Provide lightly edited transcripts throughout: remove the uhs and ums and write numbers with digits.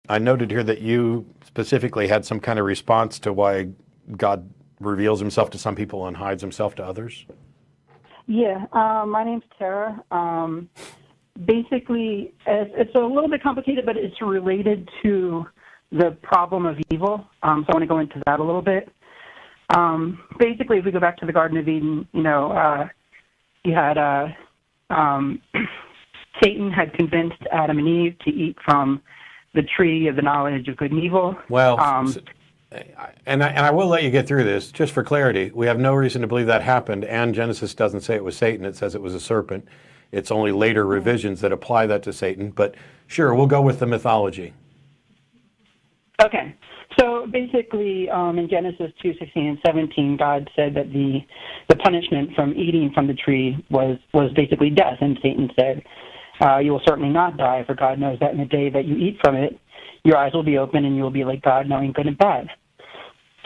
I noted here that you specifically had some kind of response to why God reveals himself to some people and hides himself to others. Yeah, my name's Tara. Basically, it's a little bit complicated, but it's related to the problem of evil. So I want to go into that a little bit. Basically, if we go back to the Garden of Eden, you had Satan had convinced Adam and Eve to eat from the tree of the knowledge of good and evil. Well, and I will let you get through this. Just for clarity, we have no reason to believe that happened, and Genesis doesn't say it was Satan. It says it was a serpent. It's only later revisions that apply that to Satan. But sure, we'll go with the mythology. Okay. So basically, in Genesis 2:16 and 17, God said that the punishment from eating from the tree was basically death. And Satan said, you will certainly not die, for God knows that in the day that you eat from it, your eyes will be open and you will be like God, knowing good and bad.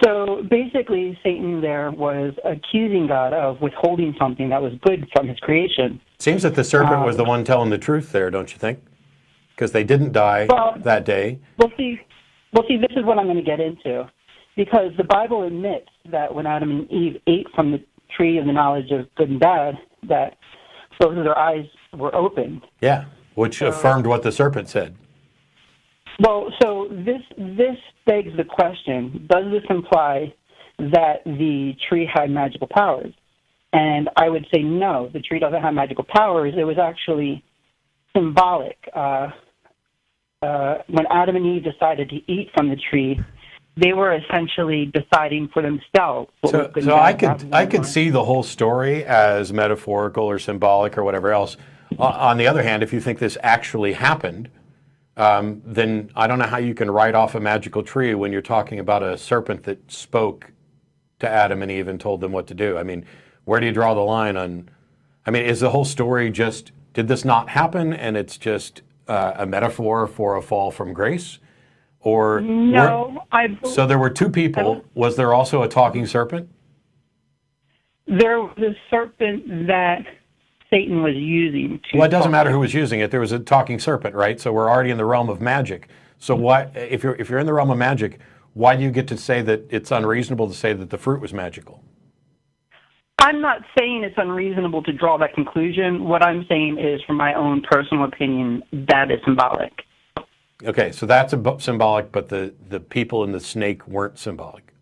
So basically, Satan there was accusing God of withholding something that was good from his creation. Seems that the serpent was the one telling the truth there, don't you think? Because they didn't die that day. Well, see, this is what I'm going to get into. Because the Bible admits that when Adam and Eve ate from the tree of the knowledge of good and bad, that both of their eyes were opened. Yeah, which affirmed what the serpent said. Well, so this begs the question, does this imply that the tree had magical powers? And I would say no, the tree doesn't have magical powers. It was actually symbolic. When Adam and Eve decided to eat from the tree, they were essentially deciding for themselves. So I could see the whole story as metaphorical or symbolic or whatever else. On the other hand, if you think this actually happened, then I don't know how you can write off a magical tree when you're talking about a serpent that spoke to Adam and Eve and told them what to do. I mean, where do you draw the line on? I mean, is the whole story just, did this not happen and it's just a metaphor for a fall from grace? Or no, so there were two people. Was there also a talking serpent? There was a serpent that Satan was using to. Well, it doesn't matter who was using it. There was a talking serpent, right? So we're already in the realm of magic. So why, if you're in the realm of magic, why do you get to say that it's unreasonable to say that the fruit was magical? I'm not saying it's unreasonable to draw that conclusion. What I'm saying is, from my own personal opinion, that is symbolic. Okay, so that's symbolic, but the people and the snake weren't symbolic.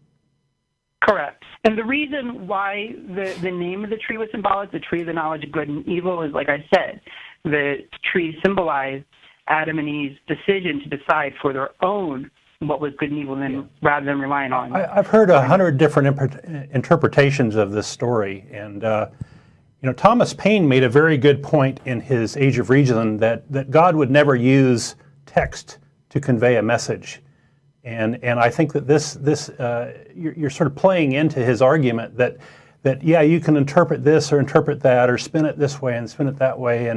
Correct. And the reason why the name of the tree was symbolic, the tree of the knowledge of good and evil, is, like I said, the tree symbolized Adam and Eve's decision to decide for their own what was good and evil, rather than relying on. I've heard 100 different interpretations of this story, and Thomas Paine made a very good point in his Age of Reason that God would never use text to convey a message. And I think that this you're sort of playing into his argument that yeah, you can interpret this or interpret that or spin it this way and spin it that way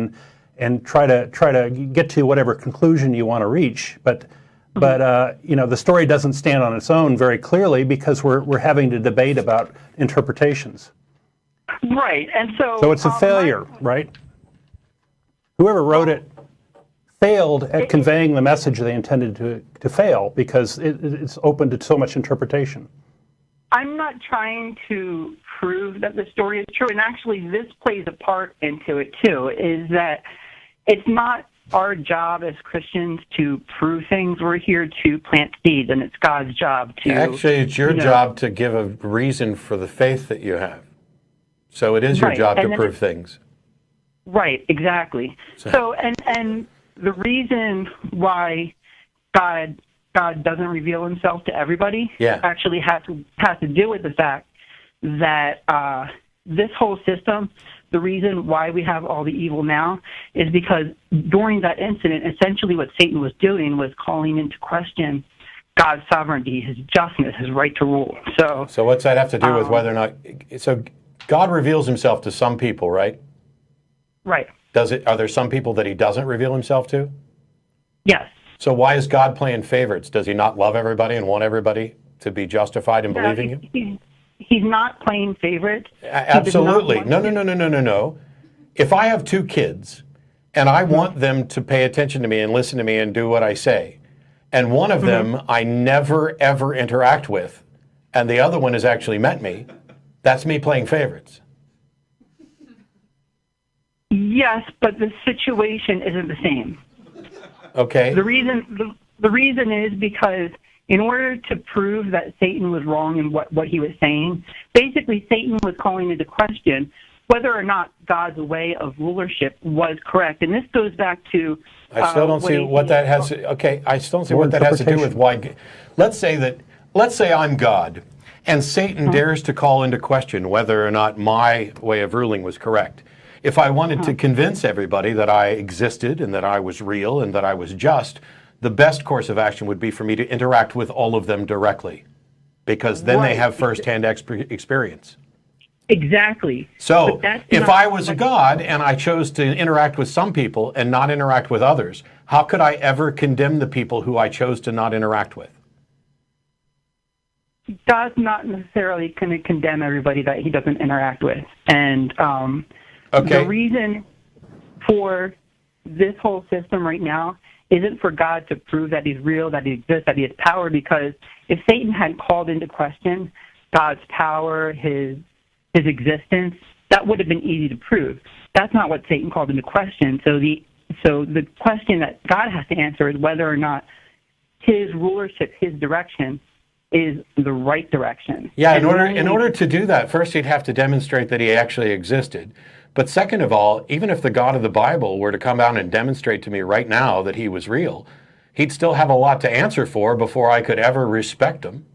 and try to get to whatever conclusion you want to reach. But the story doesn't stand on its own very clearly because we're having to debate about interpretations. Right, and so it's a failure, right? Whoever wrote it failed at conveying the message they intended to fail because it's open to so much interpretation. I'm not trying to prove that the story is true, and actually this plays a part into it too, is that it's not our job as Christians to prove things. We're here to plant seeds, and it's God's job to... Actually, it's your job to give a reason for the faith that you have. So it is your job to prove things. Right, exactly. So and the reason why God doesn't reveal himself to everybody actually has to do with the fact that this whole system, the reason why we have all the evil now is because during that incident, essentially what Satan was doing was calling into question God's sovereignty, his justness, his right to rule. So what's that have to do with whether or not... So God reveals himself to some people, right? Right. Are there some people that he doesn't reveal himself to? Yes. So why is God playing favorites? Does he not love everybody and want everybody to be justified in believing him? He's not playing favorites. Absolutely. No. If I have two kids and I want them to pay attention to me and listen to me and do what I say, and one of them I never, ever interact with, and the other one has actually met me, that's me playing favorites. Yes, but the situation isn't the same. Okay. The reason is because in order to prove that Satan was wrong in what he was saying, basically Satan was calling into question whether or not God's way of rulership was correct. And this goes back to... I still don't see what that has to... Okay, I still don't see what that has to do with why... Let's say I'm God, and Satan dares to call into question whether or not my way of ruling was correct. If I wanted to convince everybody that I existed and that I was real and that I was just, the best course of action would be for me to interact with all of them directly, because then they have firsthand experience. Exactly. So if I was a God and I chose to interact with some people and not interact with others, how could I ever condemn the people who I chose to not interact with? God's not necessarily going to condemn everybody that he doesn't interact with. And the reason for this whole system right now isn't for God to prove that he's real, that he exists, that he has power, because if Satan had called into question God's power, his existence, that would have been easy to prove. That's not what Satan called into question. So the question that God has to answer is whether or not his rulership, his direction, is the right direction. Yeah, in order to do that, first he'd have to demonstrate that he actually existed. But second of all, even if the God of the Bible were to come out and demonstrate to me right now that he was real, he'd still have a lot to answer for before I could ever respect him.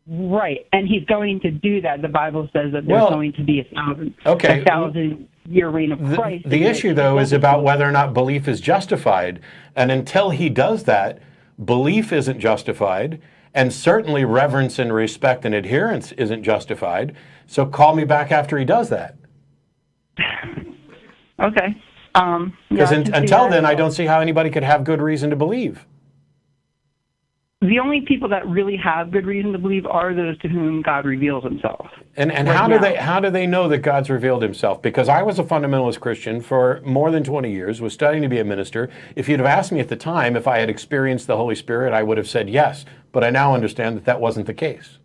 Right, and he's going to do that. The Bible says that there's going to be a 1,000-year reign of Christ. The issue, though, is about whether or not belief is justified. And until he does that, belief isn't justified, and certainly reverence and respect and adherence isn't justified. So call me back after he does that. Okay. Because until then, I don't see how anybody could have good reason to believe. The only people that really have good reason to believe are those to whom God reveals himself. And how do they know that God's revealed himself? Because I was a fundamentalist Christian for more than 20 years, was studying to be a minister. If you'd have asked me at the time if I had experienced the Holy Spirit, I would have said yes. But I now understand that that wasn't the case.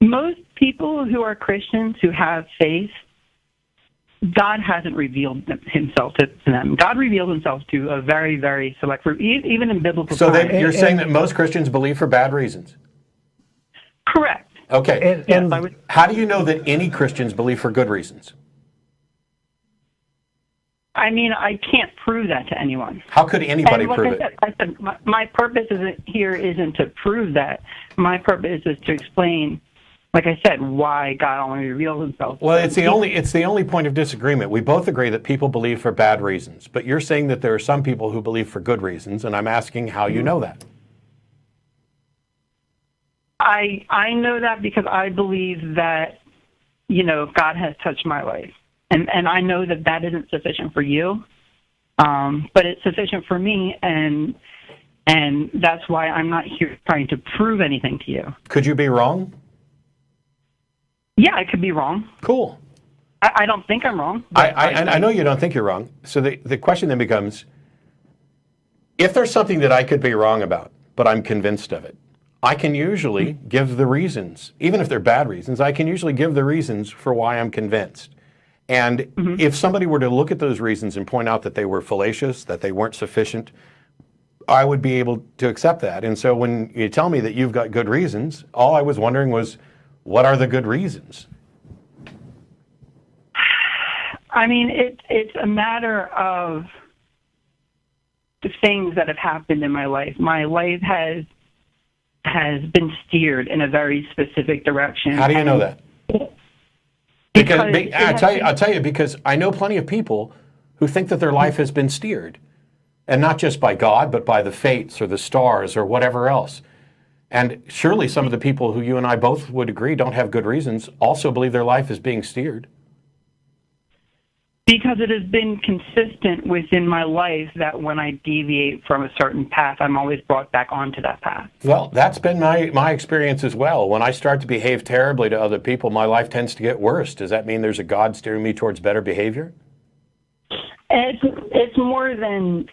Most people who are Christians who have faith, God hasn't revealed himself to them. God revealed himself to a very, very select group, even in biblical times. So you're saying that most Christians believe for bad reasons? Correct. Okay. How do you know that any Christians believe for good reasons? I mean, I can't prove that to anyone. How could anybody prove it? I said my purpose isn't to prove that. My purpose is to explain, like I said, why God only reveals himself. Well, it's the only point of disagreement. We both agree that people believe for bad reasons, but you're saying that there are some people who believe for good reasons, and I'm asking how you know that. I know that because I believe that, God has touched my life. And I know that that isn't sufficient for you, but it's sufficient for me, and that's why I'm not here trying to prove anything to you. Could you be wrong? Yeah, I could be wrong. Cool. I don't think I'm wrong. I know you don't think you're wrong. So the question then becomes, if there's something that I could be wrong about, but I'm convinced of it, I can usually give the reasons. Even if they're bad reasons, I can usually give the reasons for why I'm convinced. And if somebody were to look at those reasons and point out that they were fallacious, that they weren't sufficient, I would be able to accept that. And so when you tell me that you've got good reasons, all I was wondering was, what are the good reasons? I mean, it's a matter of the things that have happened in my life. My life has been steered in a very specific direction. How do you know that? Because I'll tell you, because I know plenty of people who think that their life has been steered, and not just by God, but by the fates or the stars or whatever else. And surely some of the people who you and I both would agree don't have good reasons also believe their life is being steered. Because it has been consistent within my life that when I deviate from a certain path, I'm always brought back onto that path. Well, that's been my experience as well. When I start to behave terribly to other people, my life tends to get worse. Does that mean there's a God steering me towards better behavior? It's more than,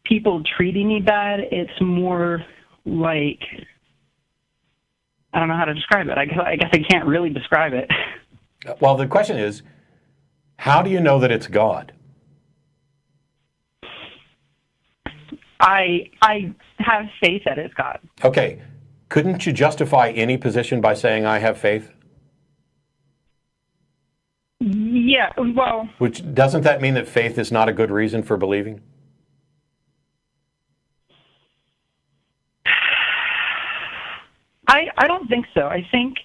people treating me bad. It's more like, I don't know how to describe it. I guess I can't really describe it. Well, the question is, how do you know that it's God? I have faith that it's God. Okay. Couldn't you justify any position by saying I have faith? Yeah, well... Which, doesn't that mean that faith is not a good reason for believing? I don't think so. I think...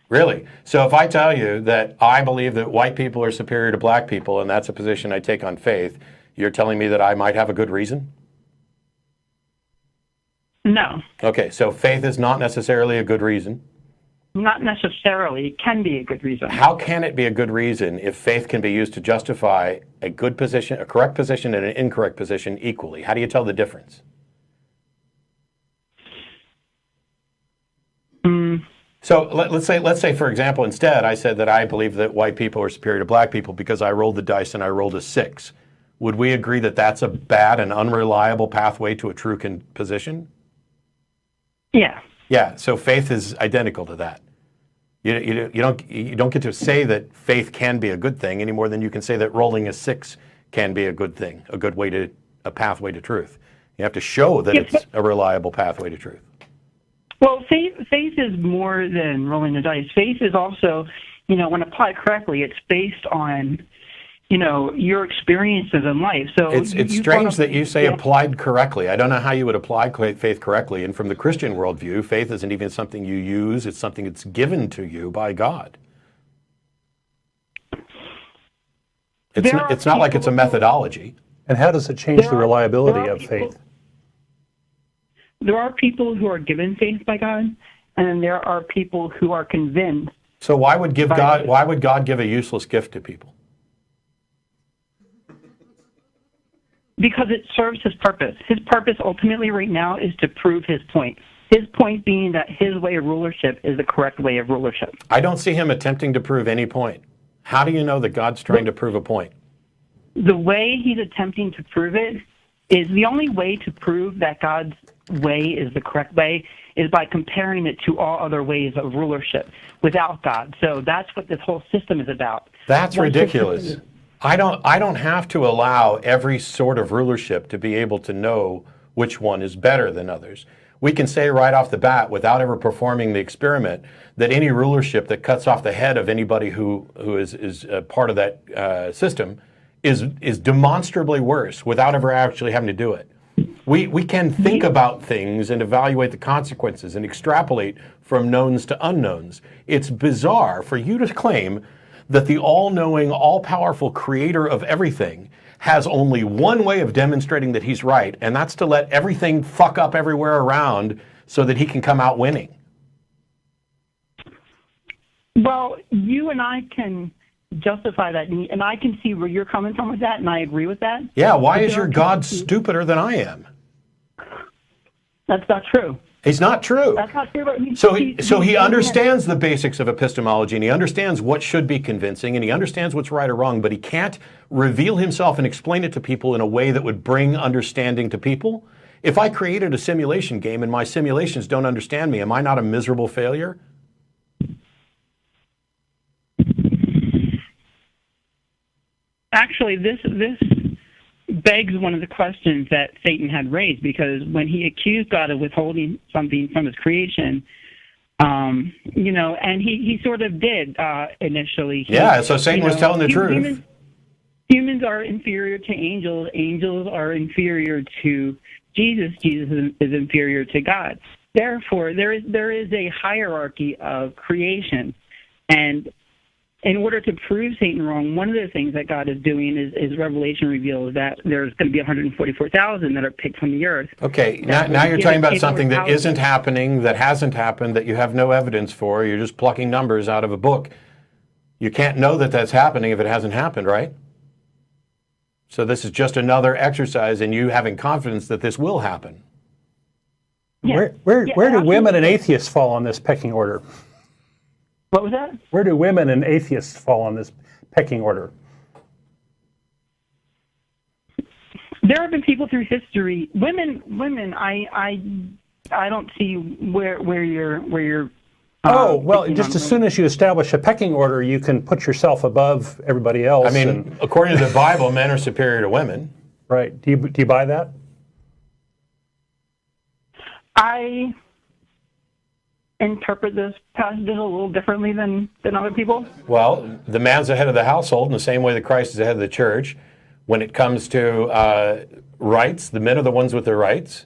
Really? So if I tell you that I believe that white people are superior to black people, and that's a position I take on faith, you're telling me that I might have a good reason? No. Okay, so faith is not necessarily a good reason? Not necessarily. It can be a good reason. How can it be a good reason if faith can be used to justify a good position, a correct position, and an incorrect position equally? How do you tell the difference? So let's say, for example, instead I said that I believe that white people are superior to black people because I rolled the dice and I rolled a 6. Would we agree that that's a bad and unreliable pathway to a true position? Yeah. Yeah. So faith is identical to that. You don't get to say that faith can be a good thing any more than you can say that rolling a 6 can be a good thing, a pathway to truth. You have to show that it's a reliable pathway to truth. Well, faith is more than rolling the dice. Faith is also, when applied correctly, it's based on, your experiences in life. So it's strange that you say applied correctly. I don't know how you would apply faith correctly. And from the Christian worldview, faith isn't even something you use. It's something that's given to you by God. It's not like it's a methodology. And how does it change the reliability of faith? There are people who are given faith by God, and there are people who are convinced. So why would God give a useless gift to people? Because it serves his purpose. His purpose ultimately right now is to prove his point. His point being that his way of rulership is the correct way of rulership. I don't see him attempting to prove any point. How do you know that God's trying to prove a point? The way he's attempting to prove it is the only way to prove that God's way is the correct way is by comparing it to all other ways of rulership without God. So that's what this whole system is about. That's ridiculous. I don't have to allow every sort of rulership to be able to know which one is better than others. We can say right off the bat, without ever performing the experiment, that any rulership that cuts off the head of anybody who is part of that system is demonstrably worse without ever actually having to do it. We can think about things and evaluate the consequences and extrapolate from knowns to unknowns. It's bizarre for you to claim that the all-knowing, all-powerful creator of everything has only one way of demonstrating that he's right, and that's to let everything fuck up everywhere around so that he can come out winning. Well, you and I can justify that, and I can see where you're coming from with that, and I agree with that. Yeah, why is your God stupider than I am? That's not true. He's not true. That's not true. But so he understands the basics of epistemology, and he understands what should be convincing, and he understands what's right or wrong, but he can't reveal himself and explain it to people in a way that would bring understanding to people. If I created a simulation game and my simulations don't understand me, am I not a miserable failure? Actually, this begs one of the questions that Satan had raised, because when he accused God of withholding something from his creation, and he sort of did initially. So Satan was telling the truth. Humans are inferior to angels. Angels are inferior to Jesus. Jesus is inferior to God. Therefore, there is a hierarchy of creation, and in order to prove Satan wrong, one of the things that God is doing is Revelation reveals that there's going to be 144,000 that are picked from the earth. Okay, now you're talking about something that isn't happening, that hasn't happened, that you have no evidence for. You're just plucking numbers out of a book. You can't know that that's happening if it hasn't happened, right? So this is just another exercise in you having confidence that this will happen. Yeah. Where do women and atheists fall on this pecking order? What was that? Where do women and atheists fall on this pecking order? There have been people through history, women. I don't see where you're. Just as soon as you establish a pecking order, you can put yourself above everybody else. I mean, according to the Bible, men are superior to women. Right. Do you buy that? I interpret this passage a little differently than other people. Well, the man's the head of the household in the same way that Christ is the head of the church. When it comes to rights, the men are the ones with the rights.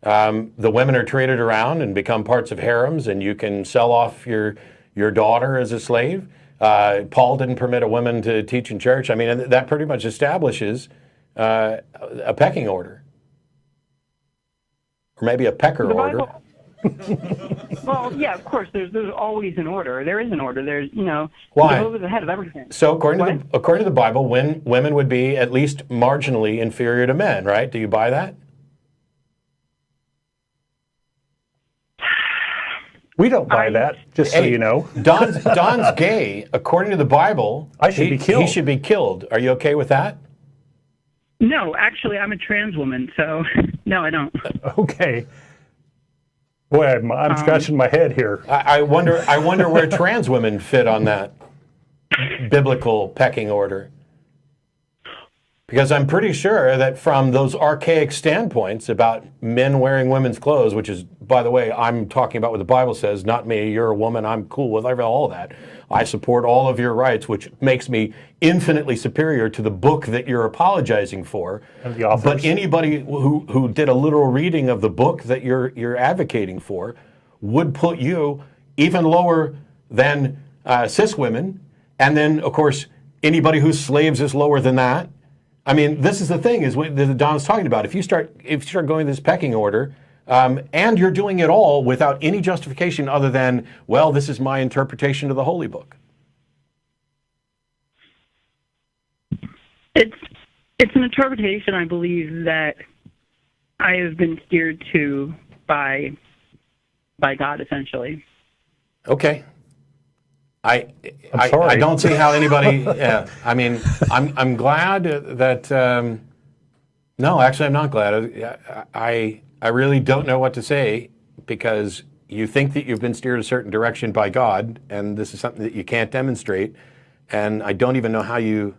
The women are traded around and become parts of harems, and you can sell off your daughter as a slave. Paul didn't permit a woman to teach in church. I mean, that pretty much establishes a pecking order. Or maybe a pecker order. Well, yeah, of course. There's always an order. There is an order. There's, Why? Jehovah is the head of everything. So according to the Bible, women would be at least marginally inferior to men, right? Do you buy that? We don't buy that, just so you know. Don's gay. According to the Bible, I should be killed. He should be killed. Are you okay with that? No, actually, I'm a trans woman, so no, I don't. Okay. Boy, I'm scratching my head here. I wonder where trans women fit on that biblical pecking order. Because I'm pretty sure that from those archaic standpoints about men wearing women's clothes, which is, by the way, I'm talking about what the Bible says, not me, you're a woman, I'm cool with all that. I support all of your rights, which makes me infinitely superior to the book that you're apologizing for. And the authors. But anybody who did a literal reading of the book that you're advocating for would put you even lower than cis women. And then, of course, anybody who's slaves is lower than that. I mean, this is the thing is what Don's talking about. If you start going this pecking order, and you're doing it all without any justification other than, well, this is my interpretation of the Holy Book. It's an interpretation, I believe, that I have been steered to by God, essentially. Okay. I don't see how anybody. Yeah, I mean, I'm glad that. No, actually, I'm not glad. I really don't know what to say because you think that you've been steered a certain direction by God, and this is something that you can't demonstrate, and I don't even know how you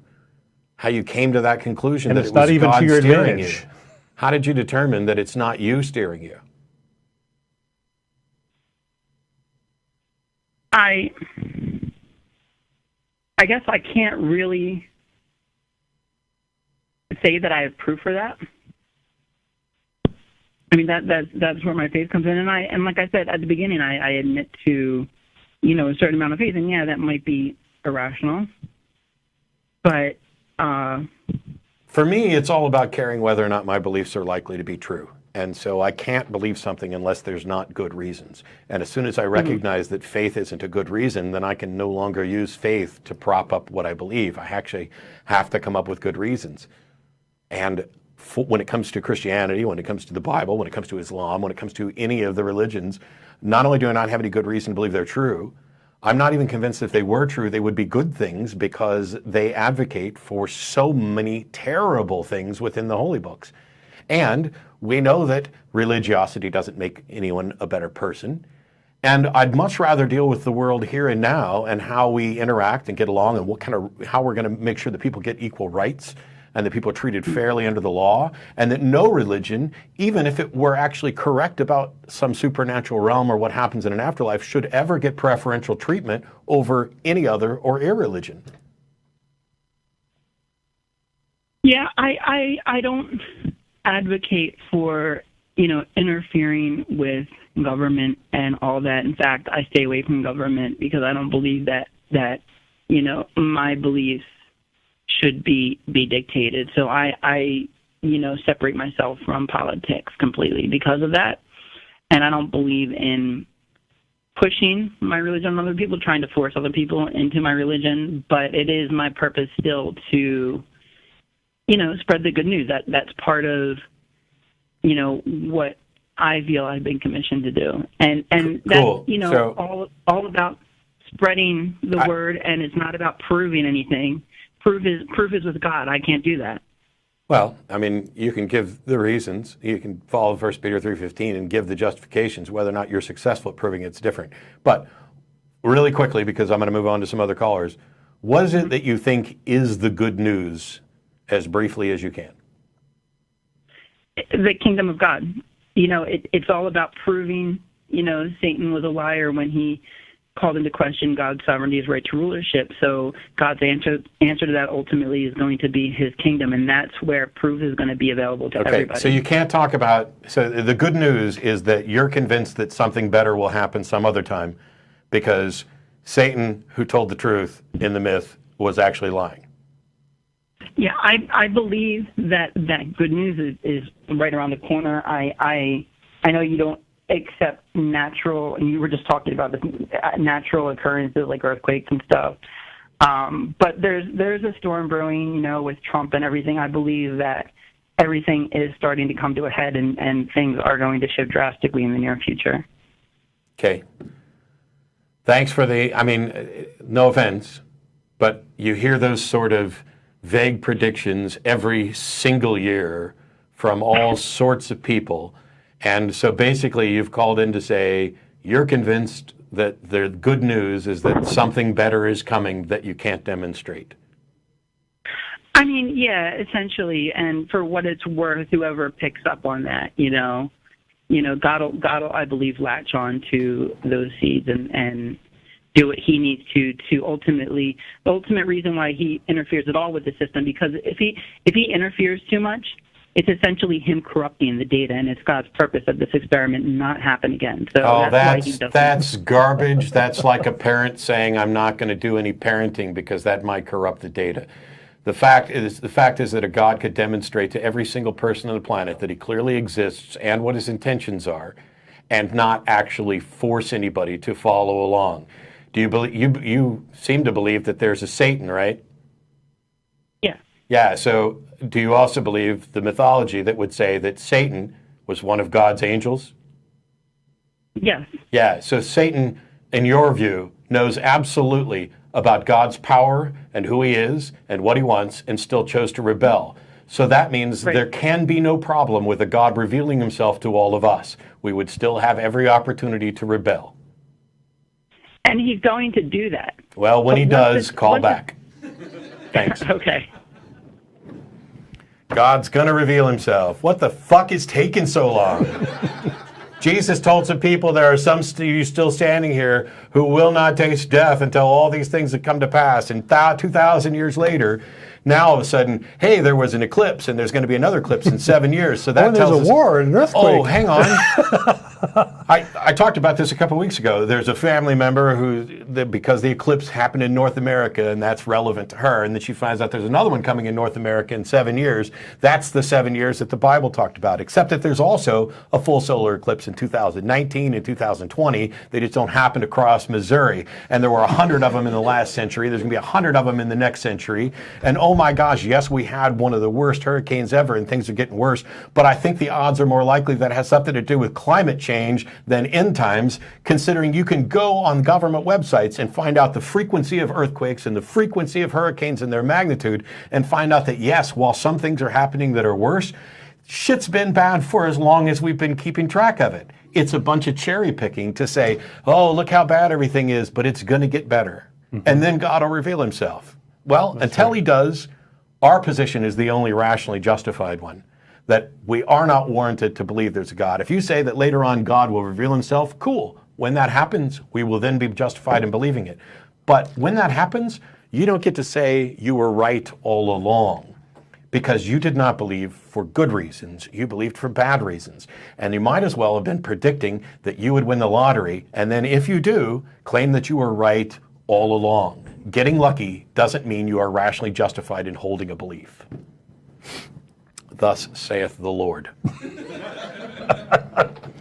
came to that conclusion. And that it's it was not even God to your steering advantage. you. How did you determine that it's not you steering you? I guess I can't really say that I have proof for that. I mean, that's where my faith comes in, and like I said at the beginning, I admit to, a certain amount of faith, and yeah, that might be irrational, but for me, it's all about caring whether or not my beliefs are likely to be true. And so I can't believe something unless there's not good reasons. And as soon as I recognize that faith isn't a good reason, then I can no longer use faith to prop up what I believe. I actually have to come up with good reasons. And when it comes to Christianity, when it comes to the Bible, when it comes to Islam, when it comes to any of the religions, not only do I not have any good reason to believe they're true, I'm not even convinced if they were true, they would be good things because they advocate for so many terrible things within the holy books. And we know that religiosity doesn't make anyone a better person. And I'd much rather deal with the world here and now and how we interact and get along and how we're going to make sure that people get equal rights and that people are treated fairly under the law, and that no religion, even if it were actually correct about some supernatural realm or what happens in an afterlife, should ever get preferential treatment over any other or irreligion. Yeah, I don't advocate for, interfering with government and all that. In fact, I stay away from government because I don't believe that my beliefs should be dictated. So I separate myself from politics completely because of that. And I don't believe in pushing my religion on other people, trying to force other people into my religion. But it is my purpose still to, spread the good news. That's part of, what I feel I've been commissioned to do. And that's, cool. all about spreading the word, and it's not about proving anything. Proof is with God. I can't do that. Well, I mean, you can give the reasons. You can follow 1 Peter 3:15 and give the justifications. Whether or not you're successful at proving it's different. But really quickly, because I'm going to move on to some other callers, what is it that you think is the good news, as briefly as you can? The kingdom of God. You know, it's all about proving, you know, Satan was a liar when he called into question God's sovereignty, his right to rulership. So God's answer to that ultimately is going to be his kingdom, and that's where proof is going to be available to everybody. So you can't talk about, so the good news is that you're convinced that something better will happen some other time because Satan, who told the truth in the myth, was actually lying. Yeah, I believe that good news is right around the corner. I know you don't accept natural, and you were just talking about this, natural occurrences like earthquakes and stuff. But there's a storm brewing, you know, with Trump and everything. I believe that everything is starting to come to a head, and things are going to shift drastically in the near future. Okay. Thanks for I mean, no offense, but you hear those sort of vague predictions every single year from all sorts of people. And so basically you've called in to say you're convinced that the good news is that something better is coming that you can't demonstrate. I mean, yeah, essentially. And for what it's worth, whoever picks up on that, you know, God will, I believe, latch on to those seeds and do what he needs to ultimately, the ultimate reason why he interferes at all with the system, because if he interferes too much, it's essentially him corrupting the data, and it's God's purpose of this experiment not happen again. So that's garbage. That's like a parent saying, "I'm not going to do any parenting because that might corrupt the data." The fact is that a God could demonstrate to every single person on the planet that he clearly exists and what his intentions are, and not actually force anybody to follow along. Do you believe? You seem to believe that there's a Satan, right? Yeah. Yeah. So, do you also believe the mythology that would say that Satan was one of God's angels? Yes. Yeah. So Satan, in your view, knows absolutely about God's power and who he is and what he wants, and still chose to rebel. So that means there can be no problem with a God revealing himself to all of us. We would still have every opportunity to rebel. And he's going to do that. Well, when he does, call back. Thanks. Okay. God's going to reveal himself. What the fuck is taking so long? Jesus told some people, there are some you still standing here who will not taste death until all these things have come to pass. And 2,000 years later, now all of a sudden, hey, there was an eclipse, and there's going to be another eclipse in 7 years. So that tells us, there's a war and an earthquake. Oh, hang on. I talked about this a couple of weeks ago. There's a family member because the eclipse happened in North America, and that's relevant to her, and then she finds out there's another one coming in North America in 7 years. That's the 7 years that the Bible talked about, except that there's also a full solar eclipse in 2019 and 2020. They just don't happen to cross Missouri. And there were 100 of them in the last century. There's going to be 100 of them in the next century. And oh my gosh, yes, we had one of the worst hurricanes ever, and things are getting worse. But I think the odds are more likely that it has something to do with climate change than end times, considering you can go on government websites and find out the frequency of earthquakes and the frequency of hurricanes and their magnitude, and find out that, yes, while some things are happening that are worse, shit's been bad for as long as we've been keeping track of it. It's a bunch of cherry picking to say, oh, look how bad everything is, but it's going to get better. Mm-hmm. And then God will reveal himself. Well, until he does, our position is the only rationally justified one, that we are not warranted to believe there's a God. If you say that later on God will reveal himself, cool. When that happens, we will then be justified in believing it. But when that happens, you don't get to say you were right all along, because you did not believe for good reasons. You believed for bad reasons. And you might as well have been predicting that you would win the lottery, and then if you do, claim that you were right all along. Getting lucky doesn't mean you are rationally justified in holding a belief. Thus saith the Lord.